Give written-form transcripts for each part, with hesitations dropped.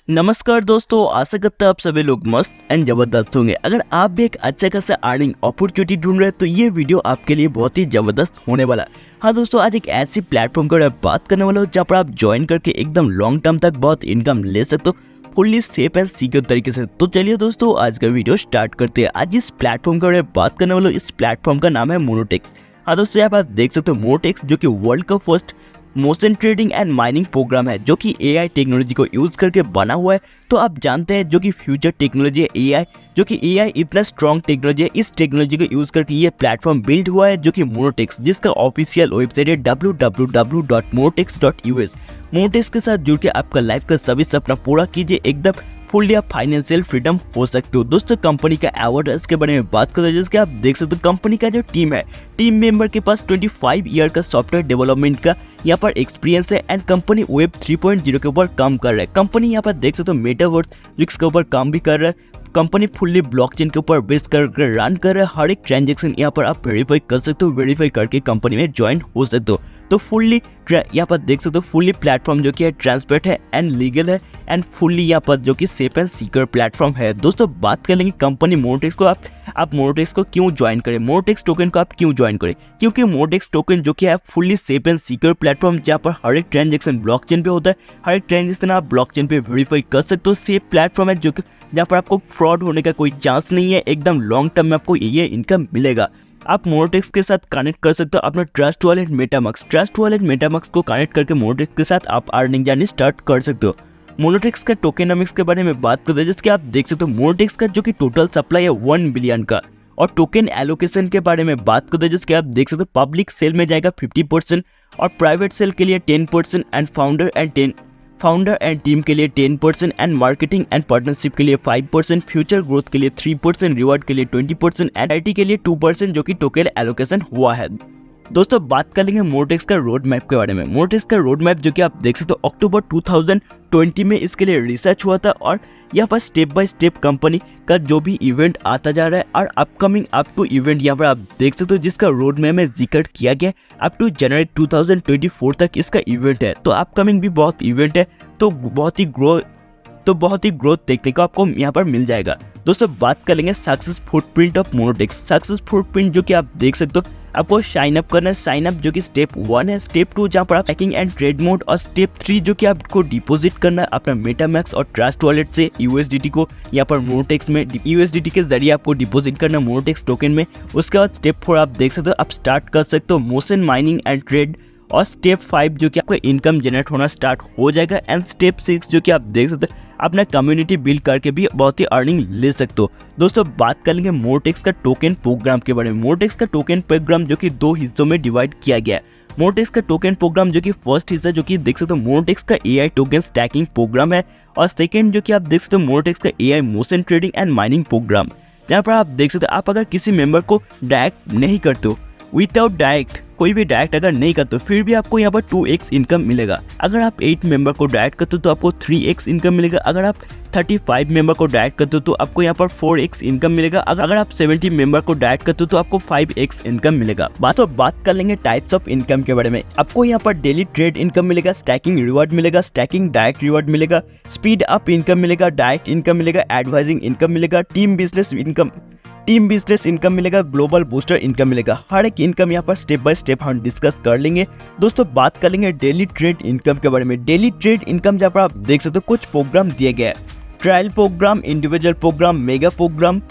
नमस्कार दोस्तों, आशा करता आप सभी लोग मस्त एंड जबरदस्त होंगे। अगर आप भी एक अच्छा खासा अर्निंग अपॉर्चुनिटी ढूंढ रहे हैं तो ये वीडियो आपके लिए बहुत ही जबरदस्त होने वाला है। हाँ दोस्तों, आज एक ऐसी प्लेटफॉर्म के बारे में बात करने वाला हूँ जहाँ पर आप ज्वाइन करके एकदम लॉन्ग टर्म तक बहुत इनकम ले सकते हो, फुल्ली सेफ एंड सिक्योर तरीके से। तो चलिए दोस्तों, आज का वीडियो स्टार्ट करते हैं। आज इस प्लेटफॉर्म के बारे में बात करने वाला हूँ। इस प्लेटफॉर्म का नाम है मोनोटेक्स। हाँ दोस्तों, यहाँ पर आप देख सकते हो मोनोटेक्स, जो कि वर्ल्ड का first motion trading and mining program है, जो कि एआई टेक्नोलॉजी को यूज करके बना हुआ है। तो आप जानते हैं जो कि फ्यूचर टेक्नोलॉजी है एआई, जो कि एआई इतना स्ट्रॉन्ग टेक्नोलॉजी है, इस टेक्नोलॉजी को यूज करके ये प्लेटफॉर्म बिल्ड हुआ है, जो कि मोनोटेक्स, जिसका ऑफिशियल वेबसाइट है www.monotex.us। मोनोटेक्स के साथ जुड़ के आपका लाइफ का सभी सपना पूरा कीजिए, एकदम फुल्ली आप फाइनेंशियल फ्रीडम हो सकते हो। दोस्तों, कंपनी का अवार्ड इसके बारे में बात करें, जिसके आप देख सकते हो कंपनी का जो टीम है, टीम मेंबर के पास 25 ईयर का सॉफ्टवेयर डेवलपमेंट का यहाँ पर एक्सपीरियंस है एंड कंपनी वेब 3.0 के ऊपर काम कर रहा है। कंपनी यहाँ पर देख सकते हो मेटावर्स जिसके ऊपर काम भी कर रहा है। कंपनी फुल्ली ब्लॉकचेन के ऊपर बेस कर रन कर रहा है। हर एक ट्रांजेक्शन यहाँ पर आप वेरीफाई कर सकते हो, वेरीफाई करके कंपनी में ज्वाइन हो सकते हो। तो फुल्ली यहाँ पर देख सकते हो फुल्ली प्लेटफॉर्म जो कि है ट्रांसपेरेंट है एंड लीगल है एंड फुल्ली यहाँ पर जो कि सेफ एंड सिक्योर प्लेटफॉर्म है। दोस्तों, बात कर लेंगे कंपनी मोनोटेक्स को। आप मोनोटेक्स को क्यों ज्वाइन करें, मोनोटेक्स टोकन को आप क्यों ज्वाइन करें? क्योंकि मोनोटेक्स टोकन जो कि है fully safe and secure platform, जहाँ पर हर एक ट्रांजेक्शन ब्लॉकचेन पे होता है। हर एक ट्रांजेक्शन आप ब्लॉकचेन पे वेरीफाई कर सकते हो। सेफ प्लेटफॉर्म है जो कि जहाँ पर आपको फ्रॉड होने का कोई चांस नहीं है। एकदम लॉन्ग टर्म में आपको ये इनकम मिलेगा। आप मोनोटेक्स के साथ कनेक्ट कर सकते हो अपना ट्रस्ट वॉलेट मेटामास्क को कनेक्ट करके मोनोटेक्स के साथ आप अर्निंग जर्नी स्टार्ट कर सकते हो। मोनोटेक्स का टोकेनोमिक्स के बारे में बात करते हैं, जिसके आप देख सकते हो मोनोटेक्स का जो कि टोटल सप्लाई है 1 बिलियन का। और टोकन एलोकेशन के बारे में बात करते हैं, जिसके आप देख सकते हो पब्लिक सेल में जाएगा 50% और प्राइवेट सेल के लिए 10% एंड फाउंडर एंड टीम के लिए 10% एंड मार्केटिंग एंड पार्टनरशिप के लिए 5%, फ्यूचर ग्रोथ के लिए 3%, रिवॉर्ड के लिए 20% एंड आईटी के लिए 2%, जो कि टोकन एलोकेशन हुआ है। दोस्तों, बात कर लेंगे मोनोटेक्स का रोड मैप के बारे में। मोनोटेक्स का रोड मैप जो कि आप देख सकते हो अक्टूबर 2020 में इसके लिए रिसर्च हुआ था और यहाँ पर स्टेप बाय स्टेप कंपनी का जो भी इवेंट आता जा रहा है और अपकमिंग अप टू इवेंट यहाँ पर आप देख सकते हो, जिसका रोड मैप में जिक्र किया गया अप टू जनवरी 2024 तक इसका इवेंट है। तो अपकमिंग भी बहुत इवेंट है, तो बहुत ही ग्रोथ देखने को आपको यहाँ पर मिल जाएगा। दोस्तों, बात कर लेंगे success footprint of Monotex. Success footprint जो कि आप देख सकते हो, आपको साइन अप करना है। साइन अप जो कि स्टेप 1 है। स्टेप 2 जहाँ पर आप हैकिंग एंड ट्रेड मोड, और स्टेप 3 जो कि आपको डिपॉजिट करना है अपना मेटामैक्स और ट्रस्ट वॉलेट से यूएसडीटी को यहाँ पर मोनोटेक्स में यूएसडीटी के जरिए आपको डिपॉजिट करना मोनोटेक्स टोकन में। उसके बाद स्टेप 4 आप देख सकते हो, आप स्टार्ट कर सकते हो मोशन माइनिंग एंड ट्रेड। और स्टेप 5 जो कि आपको इनकम जनरेट होना स्टार्ट हो जाएगा एंड स्टेप 6 जो कि आप देख सकते हो अपना कम्युनिटी बिल्ड करके भी बहुत ही अर्निंग ले सकते हो। दोस्तों, बात कर लेंगे मोनोटेक्स का टोकन प्रोग्राम के बारे में। मोनोटेक्स का टोकन प्रोग्राम जो कि 2 हिस्सों में डिवाइड किया गया है। मोनोटेक्स का टोकन प्रोग्राम जो कि फर्स्ट हिस्सा जो कि देख सकते हो मोनोटेक्स का एआई टोकन स्टैकिंग प्रोग्राम है, और सेकेंड जो कि आप देख सकते हो मोनोटेक्स का AI motion trading and mining program, जहाँ पर आप देख सकते हो आप अगर किसी मेंबर को डायरेक्ट नहीं करते हो, विदाउट डायरेक्ट कोई भी डायरेक्ट अगर नहीं करते हो, फिर भी आपको यहाँ पर 2x इनकम मिलेगा। अगर आप 8 मेंबर को डायरेक्ट करते हो तो आपको 3x इनकम मिलेगा। अगर आप 35 मेंबर को डायरेक्ट करते हो तो आपको यहाँ पर 4x इनकम मिलेगा। अगर आप 70 मेंबर को डायरेक्ट करते हो तो आपको 5x इनकम मिलेगा। बात कर लेंगे टाइप्स ऑफ इनकम के बारे में। आपको यहाँ पर डेली ट्रेड इनकम मिलेगा, स्टैकिंग रिवॉर्ड मिलेगा, स्टैकिंग डायरेक्ट रिवॉर्ड मिलेगा, स्पीड अप इनकम मिलेगा, डायरेक्ट इनकम मिलेगा, एडवाइजिंग इनकम मिलेगा, टीम बिजनेस इनकम मिलेगा, ग्लोबल बूस्टर इनकम मिलेगा। हर एक इनकम यहाँ पर स्टेप बाय स्टेप हम डिस्कस कर लेंगे। दोस्तों, बात कर लेंगे डेली ट्रेड इनकम के बारे में। डेली ट्रेड इनकम जहाँ पर आप देख सकते हो कुछ प्रोग्राम दिए गए हैं, trial programme, individual programme, mega programme,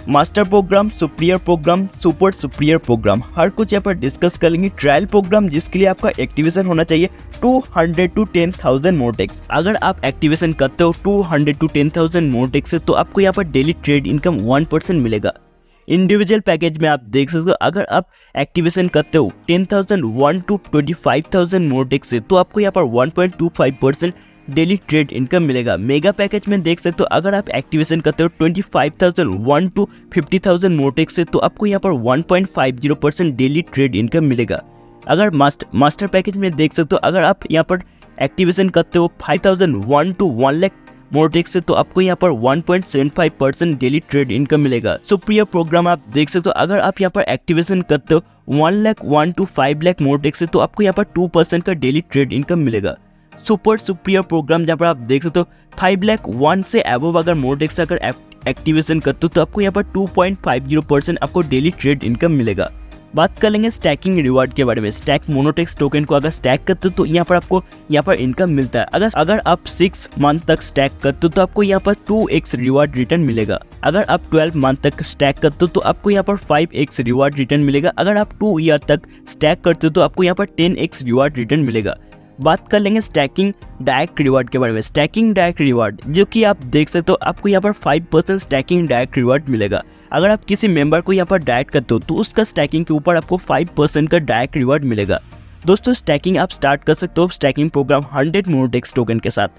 master programme, superior programme, super superior programme, हर कुछ यहाँ पर डिस्कस कर लेंगे। ट्रायल प्रोग्राम जिसके लिए आपका एक्टिवेशन होना चाहिए 200 to 10,000 मोनोटेक्स। अगर आप एक्टिवेशन करते हो 200 to 10,000 मोनोटेक्स से तो आपको यहाँ पर डेली ट्रेड इनकम 1% मिलेगा। इंडिविजुअल पैकेज में आप देख सकते हो अगर आप एक्टिवेशन करते हो 10,001 to 25,000 मोनोटेक्स से तो आपको यहाँ पर 1.25% डेली ट्रेड इनकम मिलेगा। मेगा पैकेज में देख सकते हो अगर आप एक्टिवेशन करते हो 25,001 to 50,000 मोनोटेक्स से तो आपको यहाँ पर 1.50% डेली ट्रेड इनकम मिलेगा। अगर मास्टर पैकेज में देख सकते हो अगर आप यहाँ पर एक्टिवेशन करते हो 5,001 to 1 लाख मोनोटेक्स से तो आपको यहाँ पर 1.75% डेली ट्रेड इनकम मिलेगा। सुपीरियर प्रोग्राम आप देख सकते हो अगर आप यहाँ पर एक्टिवेशन करते हो 1 लाख 1 to 5 लाख मोनोटेक्स से तो आपको यहाँ पर 2% का डेली ट्रेड इनकम मिलेगा। सुपर सुपीरियर प्रोग्राम जहाँ पर आप देख सकते हो 5 लाख 1 से अबव अगर मोडेक्स अगर एक्टिवेशन करते हो तो आपको यहाँ पर 2.50% आपको डेली ट्रेड इनकम मिलेगा। बात कर लेंगे स्टैकिंग रिवार्ड के बारे में। स्टैक मोनोटेक्स टोकन को अगर स्टैक करते हो तो यहाँ पर आपको यहाँ पर इनकम मिलता है। अगर आप 6 मंथ तक स्टैक करते हो तो आपको यहाँ पर 2x रिवार्ड रिटर्न मिलेगा। अगर आप 12 मंथ तक स्टैक करते हो तो आपको यहाँ पर 5x रिवार्ड रिटर्न मिलेगा। अगर आप 2 ईयर तक स्टैक करते हो तो आपको यहाँ पर 10x रिवार्ड रिटर्न मिलेगा। बात कर लेंगे स्टैकिंग डायरेक्ट रिवार्ड के बारे में। स्टैकिंग डायरेक्ट रिवार्ड जो कि आप देख सकते हो आपको यहाँ पर 5% स्टैकिंग डायरेक्ट रिवार्ड मिलेगा। अगर आप किसी मेंबर को यहाँ पर डायरेक्ट करते हो तो उसका स्टैकिंग के ऊपर आपको 5% का डायरेक्ट रिवार्ड मिलेगा। दोस्तों स्टैकिंग आप स्टार्ट कर सकते हो स्टैकिंग प्रोग्राम 100 मोनेटेक्स टोकन के साथ।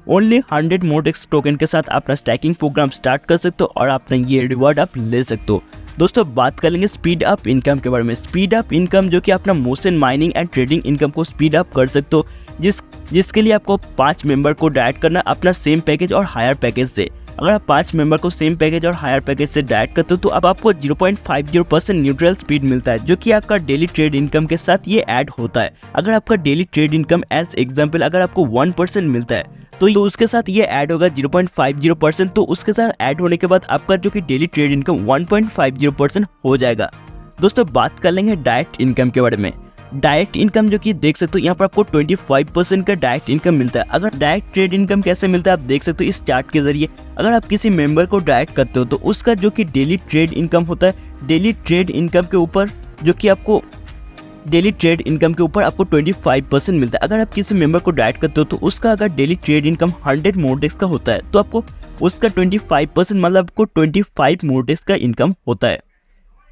ओनली 100 मोनेटेक्स टोकन के साथ अपना स्टैकिंग प्रोग्राम स्टार्ट कर सकते हो और अपना ये रिवार्ड आप ले सकते हो। दोस्तों बात कर लेंगे स्पीड अप इनकम के बारे में। स्पीड अप इनकम जो कि अपना motion mining and trading income को स्पीड अप कर सकते हो, जिसके लिए आपको 5 मेंबर को डायरेक्ट करना अपना सेम पैकेज और हायर पैकेज से। अगर आप 5 मेंबर को सेम पैकेज और हायर पैकेज से डायरेक्ट करते हो तो अब आपको 0.50% न्यूट्रल स्पीड मिलता है, जो कि आपका डेली ट्रेड इनकम के साथ ये ऐड होता है। अगर आपका daily trade income as example अगर आपको 1% मिलता है तो उसके साथ ये ऐड होगा 0.50%। तो उसके साथ ऐड होने के बाद आपका जो कि डेली ट्रेड इनकम 1.50% हो जाएगा। दोस्तों बात कर लेंगे डायरेक्ट इनकम के बारे में। डायरेक्ट इनकम जो कि देख सकते हो यहाँ पर आपको 25% का डायरेक्ट इनकम मिलता है। अगर डायरेक्ट ट्रेड इनकम कैसे मिलता है आप देख सकते हो इस चार्ट के जरिए। अगर आप किसी मेंबर को डायरेक्ट करते हो तो उसका जो कि डेली ट्रेड इनकम होता है, डेली ट्रेड इनकम के ऊपर जो कि आपको डेली ट्रेड इनकम के ऊपर आपको 25% मिलता है। अगर आप किसी मेंबर को डायरेक्ट करते हो तो उसका अगर डेली ट्रेड इनकम 100 मोनेटेक्स का होता है तो आपको उसका 25% मतलब आपको 25 मोनेटेक्स का इनकम होता है।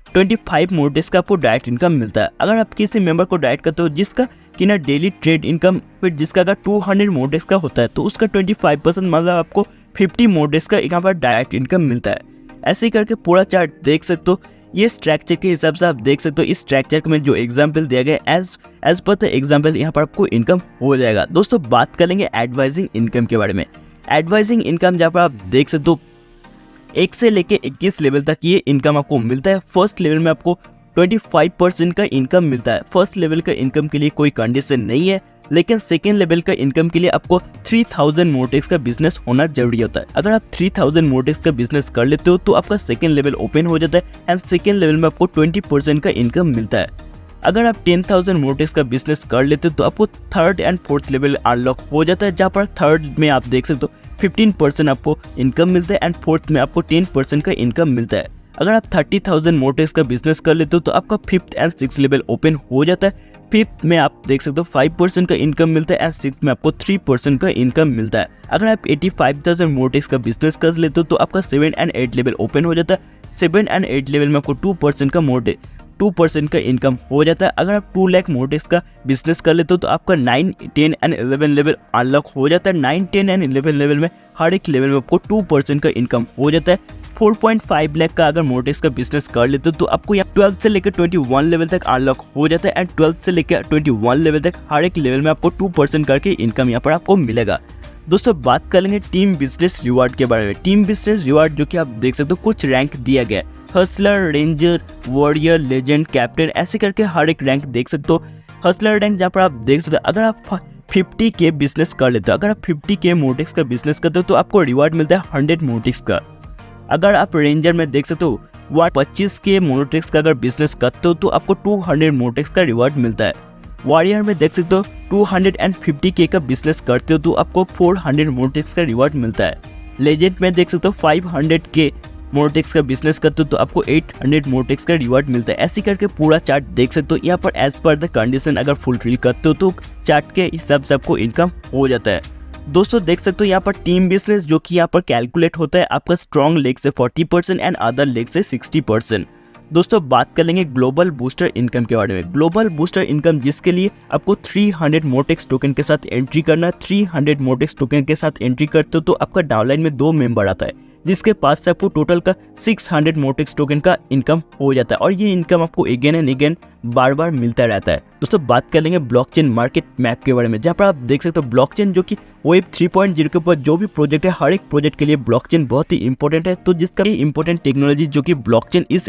25 मोनेटेक्स का आपको डायरेक्ट इनकम मिलता है। अगर आप किसी मेंबर को डायरेक्ट करते हो जिसका कि ना डेली ट्रेड इनकम फिर जिसका अगर 200 मोनेटेक्स का होता है तो उसका 25% मतलब आपको 50 मोनेटेक्स का यहाँ पर डायरेक्ट इनकम मिलता है। ऐसे ही करके पूरा चार्ट देख सकते हो। ये स्ट्रक्चर के हिसाब से आप देख सकते हो इस स्ट्रक्चर में जो एग्जाम्पल दिया गया एज पर द एग्जाम्पल यहाँ पर आपको इनकम हो जाएगा। दोस्तों बात करेंगे एडवाइजिंग इनकम के बारे में। एडवाइजिंग इनकम जहाँ पर आप देख सकते हो 1 से लेके 21 लेवल तक ये इनकम आपको मिलता है। फर्स्ट लेवल में आपको 25% का इनकम मिलता है। फर्स्ट लेवल का इनकम के लिए कोई कंडीशन नहीं है, लेकिन सेकेंड लेवल का इनकम के लिए आपको 3000 मोनेटेक्स का बिजनेस होना जरूरी होता है। अगर आप 3000 मोनेटेक्स का बिजनेस कर लेते हो तो आपका सेकेंड लेवल ओपन हो जाता है एंड सेकेंड लेवल में आपको 20% का इनकम मिलता है। अगर आप 10,000 मोनेटेक्स का बिजनेस कर लेते हो तो आपको third and fourth level unlock हो जाता है, जहाँ पर थर्ड में आप देख सकते हो 15% आपको इनकम मिलता है एंड फोर्थ में आपको 10% का इनकम मिलता है। अगर आप 30,000 मोनेटेक्स का बिजनेस कर लेते हो तो आपका fifth and six level open हो जाता है। फिफ्थ में आप देख सकते हो 5% का इनकम मिलता है एंड सिक्स में आपको 3% का इनकम मिलता है। अगर आप 85,000 मोनेटेक्स का बिजनेस कर लेते हो तो आपका 7 एंड 8 लेवल ओपन हो जाता है। 7 एंड 8 लेवल में आपको 2% का इनकम हो जाता है। अगर आप 2 लाख मोनेटेक्स का बिजनेस कर लेते हो तो आपका 9, 10 एंड 11 लेवल अनलॉक हो जाता है। 9, 10 एंड 11 लेवल में हर एक लेवल में आपको 2% का इनकम हो जाता है। 4.5 लाख का अगर मोनेटेक्स का बिजनेस कर लेते हो तो आपको यहाँ 12 से लेकर 21 लेवल तक अनलॉक हो जाता है एंड 12 से लेकर 21 लेवल तक हर एक लेवल में आपको 2% करके इनकम यहाँ पर आपको मिलेगा। दोस्तों बात कर लेंगे टीम बिजनेस रिवार्ड के बारे में। टीम बिजनेस रिवार्ड जो कि आप देख सकते हो कुछ रैंक दिया गया है। Hustler, ranger, warrior, legend, captain ऐसे करके हर एक रैंक देख सकते हो। हसलर रैंक जहाँ पर आप देख सकते हो अगर आप 50K बिजनेस कर लेते हो, अगर आप 50K मोनेटेक्स का बिजनेस करते हो तो आपको रिवार्ड मिलता है 100 मोनेटेक्स का। अगर आप रेंजर में देख सकते हो 25K मोनेटेक्स का अगर बिजनेस करते हो तो आपको 200 मोनेटेक्स का रिवार्ड मिलता है। वॉरियर में देख सकते हो 250K का बिजनेस करते हो तो आपको 400 मोनेटेक्स का रिवार्ड मिलता है। लेजेंड में देख सकते हो 500K मोनेटेक्स का बिजनेस करते हो तो आपको 800 मोनेटेक्स का रिवार्ड मिलता है। ऐसे करके पूरा चार्ट देख सकते हो। यहाँ पर एज पर द कंडीशन अगर फुलफिल करते हो तो चार्ट के हिसाब से आपको इनकम हो जाता है। दोस्तों देख सकते हो यहाँ पर टीम बिजनेस जो कि यहाँ पर कैलकुलेट होता है आपका स्ट्रॉन्ग लेग से 40% एंड अदर लेग से 60%। दोस्तों बात कर लेंगे ग्लोबल बूस्टर इनकम के बारे में। ग्लोबल बूस्टर इनकम जिसके लिए आपको 300 मोनेटेक्स टोकन के साथ एंट्री करना है। 300 मोनेटेक्स टोकन के साथ एंट्री करते हो तो आपका डाउनलाइन में 2 मेंबर आता है, जिसके पास से आपको टोटल का 600 मोनेटेक्स टोकन का इनकम हो जाता है और ये इनकम आपको अगेन एंड अगेन बार बार मिलता रहता है। दोस्तों बात कर लेंगे ब्लॉकचेन मार्केट मैप के बारे में, जहाँ पर आप देख सकते हो ब्लॉकचेन जो कि वेब 3.0 के ऊपर जो भी प्रोजेक्ट है हर एक प्रोजेक्ट के लिए ब्लॉकचेन बहुत ही इंपॉर्टेंट है। तो जिसका भी इंपॉर्टेंट टेक्नोलॉजी जो कि ब्लॉकचेन इस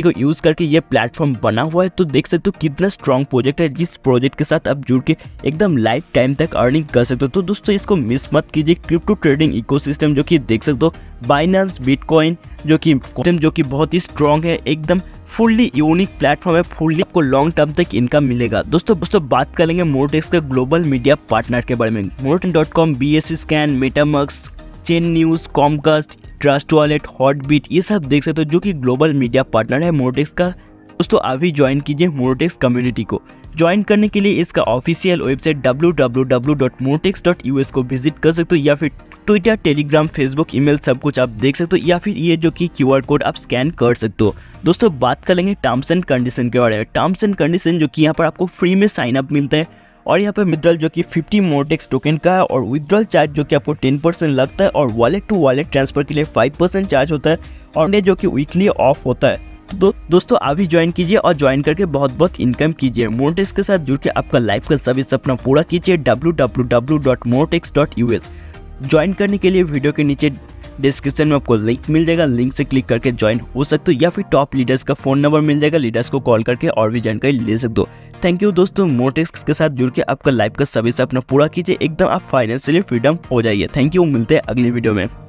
को यूज करके ये प्लेटफॉर्म बना हुआ है। तो देख सकते हो कितना स्ट्रॉन्ग प्रोजेक्ट है, जिस प्रोजेक्ट के साथ आप जुड़ के एकदम लाइफ टाइम तक अर्निंग कर सकते हो। तो दोस्तों इसको मिस मत कीजिए। क्रिप्टो ट्रेडिंग इकोसिस्टम जो कि देख सकते हो बाइनेंस बिटकॉइन जो कि बहुत ही स्ट्रॉन्ग है, एकदम फुल्ली यूनिक प्लेटफॉर्म है, फुल्ली आपको लॉन्ग टर्म तक इनकम मिलेगा। दोस्तों बात करेंगे मोरटेक्स के ग्लोबल मीडिया पार्टनर के बारे में। moretex.com, BSC scan, Metamax, chain news, Comcast, trust wallet, Hotbit, ये सब देख सकते हो जो कि ग्लोबल मीडिया पार्टनर है मोरटेक्स का। दोस्तों अभी ज्वाइन कीजिए मोरटेक्स कम्युनिटी को। ज्वाइन करने के लिए इसका ऑफिशियल वेबसाइट www.moretex.us को विजिट कर सकते हो, या फिर ट्विटर, टेलीग्राम, फेसबुक, ईमेल सब कुछ आप देख सकते हो, या फिर ये जो कि QR कोड आप स्कैन कर सकते हो। दोस्तों बात करेंगे टर्म्स एंड कंडीशन के बारे में। टर्म्स एंड कंडीशन जो कि यहाँ पर आपको फ्री में साइन अप मिलता है, और यहाँ पर विड्रॉल जो कि 50 मोरटेक्स टोकन का है, और विड्रॉल चार्ज जो कि आपको 10% लगता है, और वॉलेट टू वॉलेट ट्रांसफर के लिए 5% चार्ज होता है, और ये जो कि वीकली ऑफ होता है। तो दोस्तों अभी ज्वाइन कीजिए और ज्वाइन करके बहुत इनकम कीजिए। मोरटेक्स के साथ जुड़ के आपका लाइफ का सभी सपना पूरा कीजिए। www.moretex.us ज्वाइन करने के लिए वीडियो के नीचे डिस्क्रिप्शन में आपको लिंक मिल जाएगा, लिंक से क्लिक करके ज्वाइन हो सकते हो, या फिर टॉप लीडर्स का फोन नंबर मिल जाएगा, लीडर्स को कॉल करके और भी जानकारी ले सकते हो। थैंक यू दोस्तों, मोरटेक्स के साथ जुड़ के आपका लाइफ का सभी सपना पूरा कीजिए, एकदम आप फाइनेंशियली फ्रीडम हो जाइए। थैंक यू, मिलते हैं अगली वीडियो में।